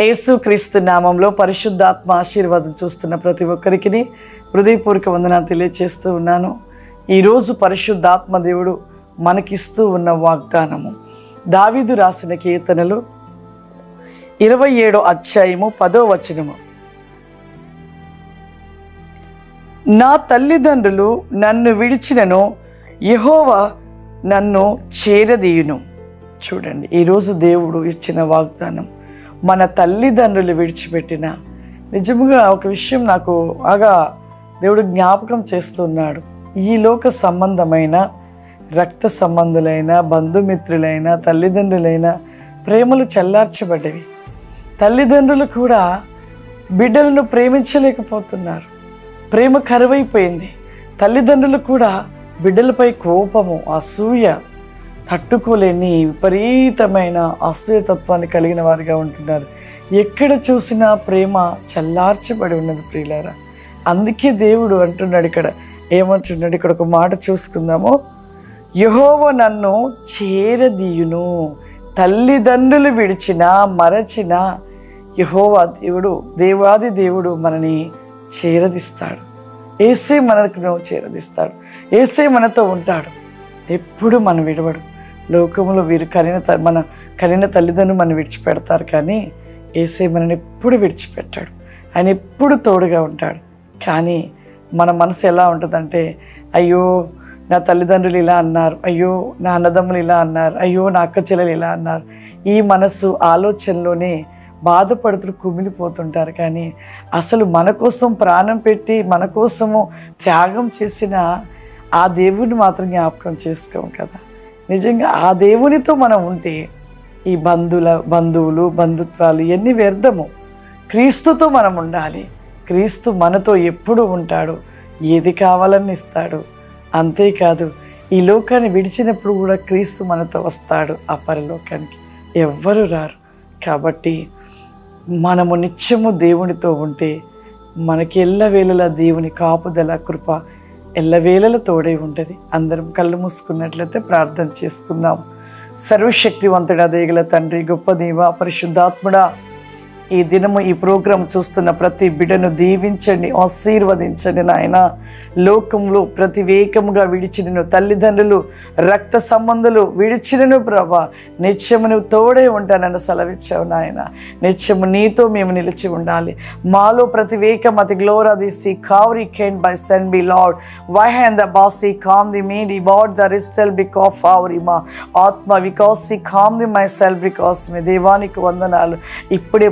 యేసుక్రీస్తు నామంలో పరిశుద్ధాత్మ ఆశీర్వాదం చూస్తున్న ప్రతి ఒక్కరికి హృదయపూర్వక వందనాలు తెలియజేస్తూ ఉన్నాను. ఈరోజు పరిశుద్ధాత్మ దేవుడు మనకిస్తూ ఉన్న వాగ్దానము దావీదు రాసిన కీర్తనలు 27వ అధ్యాయము 10వ వచనము. నా తల్లిదండ్రులు నన్ను విడిచినను యెహోవా నన్ను చేరదీయును. చూడండి, ఈరోజు దేవుడు ఇచ్చిన వాగ్దానం. మన తల్లిదండ్రులు విడిచిపెట్టిన నిజముగా ఒక విషయం నాకు బాగా దేవుడు జ్ఞాపకం చేస్తున్నాడు. ఈ లోక సంబంధమైన రక్త సంబంధులైన బంధుమిత్రులైన తల్లిదండ్రులైన ప్రేమలు చల్లార్చబడ్డవి. తల్లిదండ్రులు కూడా బిడ్డలను ప్రేమించలేకపోతున్నారు. ప్రేమ కరువైపోయింది. తల్లిదండ్రులు కూడా బిడ్డలపై కోపము, అసూయ, తట్టుకోలేని విపరీతమైన అసూయతత్వాన్ని కలిగిన వారిగా ఉంటున్నారు. ఎక్కడ చూసినా ప్రేమ చల్లార్చబడి ఉన్నది ప్రియులారా. అందుకే దేవుడు అంటున్నాడు, ఏమంటున్నాడు, ఇక్కడ ఒక మాట చూసుకుందాము. యెహోవా నన్ను చేరదీయును. తల్లిదండ్రులు విడిచినా మరచినా యెహోవా దేవుడు, దేవాది దేవుడు మనని చేరదీస్తాడు. యేసే మనకు చేరదీస్తాడు. యేసే మనతో ఉంటాడు. ఎప్పుడు మనం విడవడు. లోకంలో వీరు మన కనిన తల్లిదండ్రులు మనం విడిచిపెడతారు, కానీ యేసే మనని ఎప్పుడు విడిచిపెట్టాడు. ఆయన ఎప్పుడు తోడుగా ఉంటాడు. కానీ మన మనసు ఎలా ఉంటుందంటే, అయ్యో నా తల్లిదండ్రులు ఇలా అన్నారు, అయ్యో నా అన్నదమ్ములు ఇలా అన్నారు, అయ్యో నా అక్క చెల్లెలు ఇలా అన్నారు. ఈ మనసు ఆలోచనలోనే బాధపడుతూ కుమిలిపోతుంటారు. కానీ అసలు మన కోసం ప్రాణం పెట్టి మన కోసము త్యాగం చేసిన ఆ దేవుని మాత్రం జ్ఞాపకం చేసుకోం కదా. నిజంగా ఆ దేవునితో మనం ఉంటే ఈ బంధువులు బంధుత్వాలు ఇవన్నీ వ్యర్థము. క్రీస్తుతో మనం ఉండాలి. క్రీస్తు మనతో ఎప్పుడు ఉంటాడు, ఏది కావాలని ఇస్తాడు. అంతేకాదు, ఈ లోకాన్ని విడిచినప్పుడు కూడా క్రీస్తు మనతో వస్తాడు. ఆ పరలోకానికి ఎవ్వరు రారు. కాబట్టి మనము నిత్యము దేవునితో ఉంటే మనకి ఎల్లవేళలా దేవుని కాపుదల కృప ఎల్లవేళల తోడై ఉంటుంది. అందరం కళ్ళు మూసుకున్నట్లయితే ప్రార్థన చేసుకుందాం. సర్వశక్తివంతుడా, దయగల తండ్రి, గొప్ప దేవ, పరిశుద్ధాత్ముడా, ఈ దినము ఈ ప్రోగ్రాం చూస్తున్న ప్రతి బిడ్డను దీవించండి, ఆశీర్వదించండి నాయన. లోకంలో ప్రతివేకముగా విడిచినను తల్లిదండ్రులు రక్త సంబంధులు విడిచినను ప్రభా, నిత్యము నువ్వు తోడే ఉంటానని సెలవిచ్చావు నాయన. నిత్యము నీతో మేము నిలిచి ఉండాలి. మాలో ప్రతివేకం అతి గ్లోరదీసి కావరి కెన్ బై సెన్ బి లార్డ్ వై హ్యాండ్ ద బాసీ కామ్ ది మీ డి బాడ్ ద రిస్టల్ బిక్ ఆఫ్ అవర్ మా ఆత్మ వికాస్ సి కామ్ ది మై సెల్ఫ్ బికాస్ మీ. దేవానికి వందనాలు. ఇప్పుడే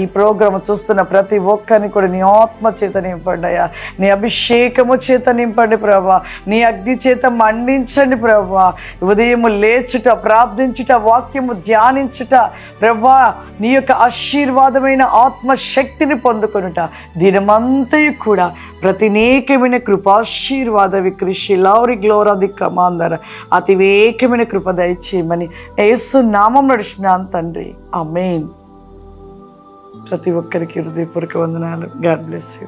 ఈ ప్రోగ్రామ్ చూస్తున్న ప్రతి ఒక్కరిని కూడా నీ ఆత్మ చేత నింపండి అయ్యా. నీ అభిషేకము చేత నింపండి ప్రభా. నీ అగ్ని చేత మండించండి ప్రభా. ఉదయము లేచుట, ప్రార్థించుట, వాక్యము ధ్యానించుట ప్రభా, నీ యొక్క ఆశీర్వాదమైన ఆత్మశక్తిని పొందుకొనుట దినమంతయు కూడా ప్రతినేకమైన కృపాశీర్వాద వికృషి లౌరి గ్లోరాది కమాందర అతివేకమైన కృప దయచేయమని యేసు నామం నడిచినాను తండ్రి. ఆమేన్. ప్రతి ఒక్కరికి హృదయపూర్వక వందనాలు. God bless you.